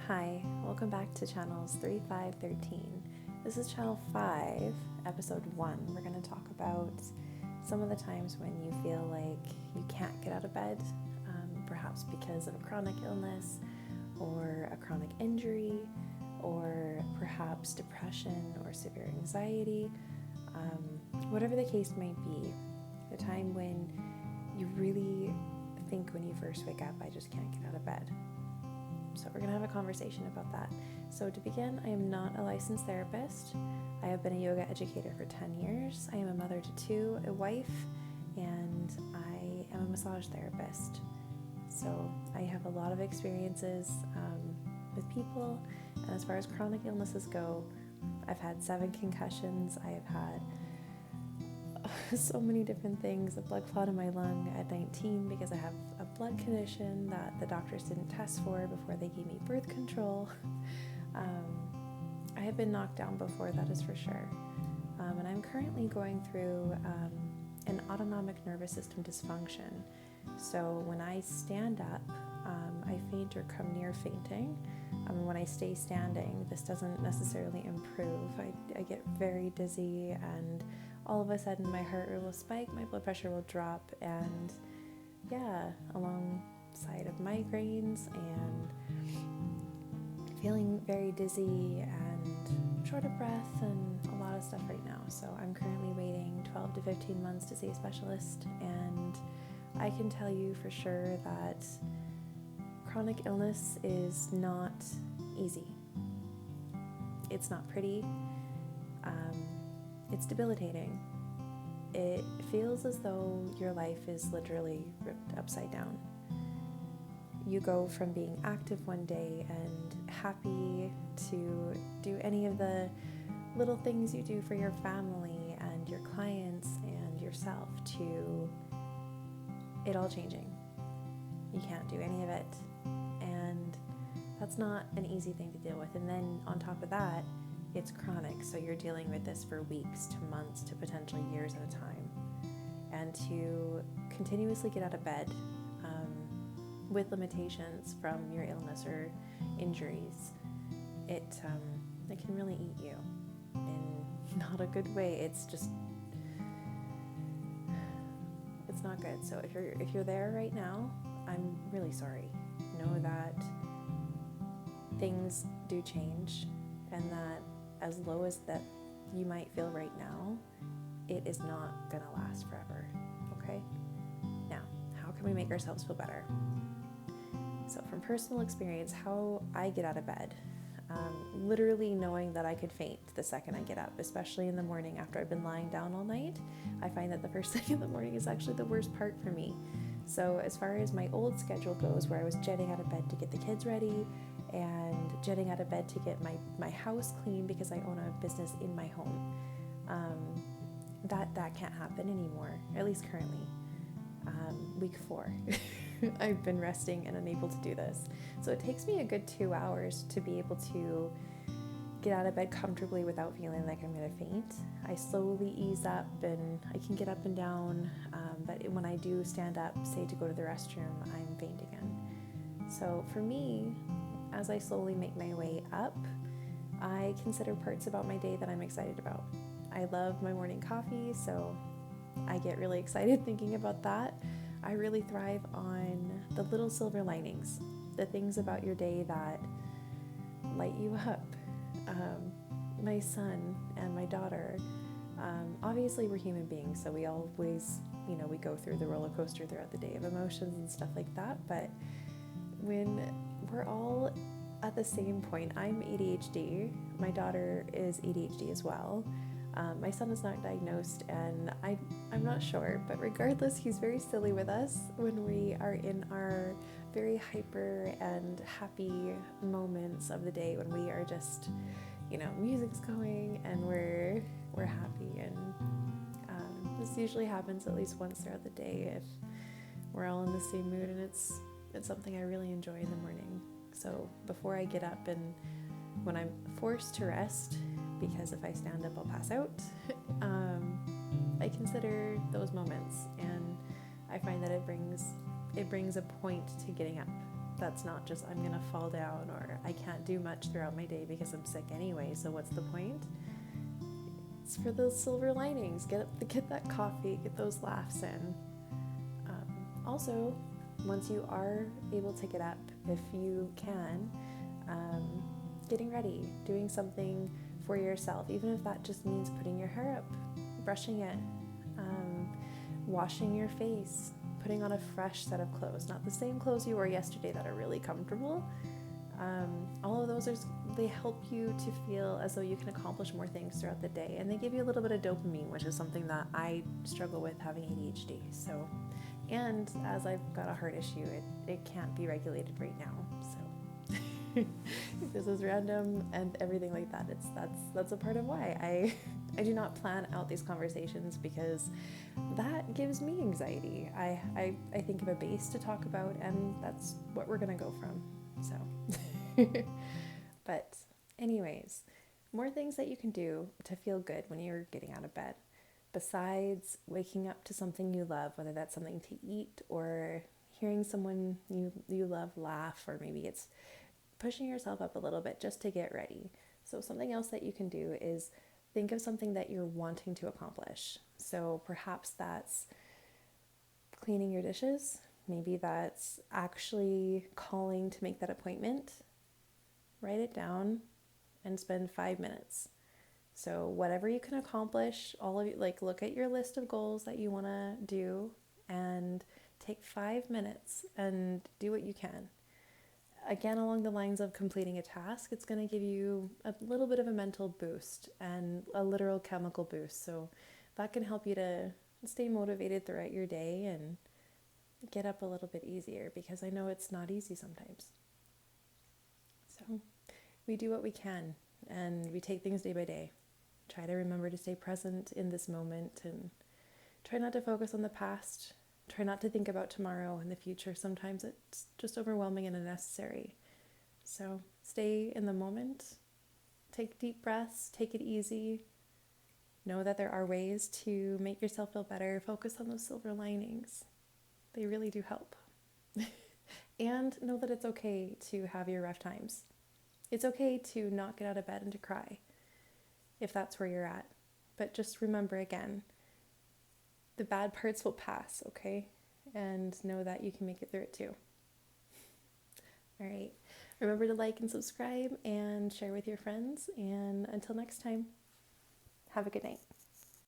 Hi, welcome back to channels 3, 5, 13. This is channel 5, episode 1. We're going to talk about some of the times when you feel like you can't get out of bed, perhaps because of a chronic illness or a chronic injury, or perhaps depression or severe anxiety, whatever the case might be, the time when you really think when you first wake up, I just can't get out of bed. So we're going to have a conversation about that. So to begin, I am not a licensed therapist. I have been a yoga educator for 10 years. I am a mother to 2, a wife, and I am a massage therapist. So I have a lot of experiences with people. And as far as chronic illnesses go, I've had 7 concussions. I have had so many different things, a blood clot in my lung at 19 because I have a blood condition that the doctors didn't test for before they gave me birth control. I have been knocked down before, that is for sure. And I'm currently going through an autonomic nervous system dysfunction. So when I stand up, I faint or come near fainting. When I stay standing, this doesn't necessarily improve. I get very dizzy, and all of a sudden my heart rate will spike, my blood pressure will drop, and alongside of migraines and feeling very dizzy and short of breath and a lot of stuff right now. So I'm currently waiting 12 to 15 months to see a specialist, and I can tell you for sure that chronic illness is not easy. It's not pretty. It's debilitating. It feels as though your life is literally ripped upside down. You go from being active one day and happy to do any of the little things you do for your family and your clients and yourself to it all changing. You can't do any of it. And that's not an easy thing to deal with. And then on top of that, it's chronic, so you're dealing with this for weeks to months to potentially years at a time. And to continuously get out of bed with limitations from your illness or injuries, it can really eat you in not a good way. It's not good. So if you're there right now, I'm really sorry. Know that things do change, and that as low as that you might feel right now, it is not going to last forever, okay? Now, how can we make ourselves feel better? So from personal experience, how I get out of bed, literally knowing that I could faint the second I get up, especially in the morning after I've been lying down all night. I find that the first thing in the morning is actually the worst part for me. So as far as my old schedule goes, where I was jetting out of bed to get the kids ready and jetting out of bed to get my house clean because I own a business in my home, that can't happen anymore, at least currently. Week 4, I've been resting and unable to do this. So it takes me a good 2 hours to be able to get out of bed comfortably without feeling like I'm going to faint. I slowly ease up and I can get up and down, but when I do stand up, say to go to the restroom, I'm faint again. So for me, as I slowly make my way up, I consider parts about my day that I'm excited about. I love my morning coffee, so I get really excited thinking about that. I really thrive on the little silver linings, the things about your day that light you up. My son and my daughter, obviously we're human beings, so we always, we go through the roller coaster throughout the day of emotions and stuff like that, but when we're all at the same point, I'm ADHD, my daughter is ADHD as well. My son is not diagnosed, and I'm not sure, but regardless, he's very silly with us when we are in our very hyper and happy moments of the day, when we are just, music's going and we're happy, and this usually happens at least once throughout the day if we're all in the same mood, and it's something I really enjoy in the morning. So before I get up, and when I'm forced to rest, because if I stand up I'll pass out, I consider those moments, and I find that it brings a point to getting up. That's not just I'm gonna fall down or I can't do much throughout my day because I'm sick anyway, so what's the point? It's for those silver linings. Get that coffee, get those laughs in. Also, once you are able to get up, if you can, getting ready, doing something for yourself, even if that just means putting your hair up, brushing it, washing your face, putting on a fresh set of clothes, not the same clothes you wore yesterday that are really comfortable. All of those they help you to feel as though you can accomplish more things throughout the day, and they give you a little bit of dopamine, which is something that I struggle with having ADHD. So, and as I've got a heart issue, it can't be regulated right now. So this is random and everything like that. That's a part of why I do not plan out these conversations, because that gives me anxiety. I think of a base to talk about, and that's what we're gonna go from. So but anyways, more things that you can do to feel good when you're getting out of bed, besides waking up to something you love, whether that's something to eat or hearing someone you love laugh, or maybe it's pushing yourself up a little bit just to get ready. So something else that you can do is think of something that you're wanting to accomplish. So perhaps that's cleaning your dishes. Maybe that's actually calling to make that appointment. Write it down and spend 5 minutes. So whatever you can accomplish, all of you, like, look at your list of goals that you want to do and take 5 minutes and do what you can. Again, along the lines of completing a task, it's going to give you a little bit of a mental boost and a literal chemical boost. So that can help you to stay motivated throughout your day and get up a little bit easier, because I know it's not easy sometimes. So we do what we can, and we take things day by day. Try to remember to stay present in this moment, and try not to focus on the past. Try not to think about tomorrow and the future. Sometimes it's just overwhelming and unnecessary. So stay in the moment. Take deep breaths. Take it easy. Know that there are ways to make yourself feel better. Focus on those silver linings. They really do help. And know that it's okay to have your rough times. It's okay to not get out of bed and to cry, if that's where you're at. But just remember again, the bad parts will pass, okay? And know that you can make it through it too. All right. Remember to like and subscribe and share with your friends. And until next time, have a good night.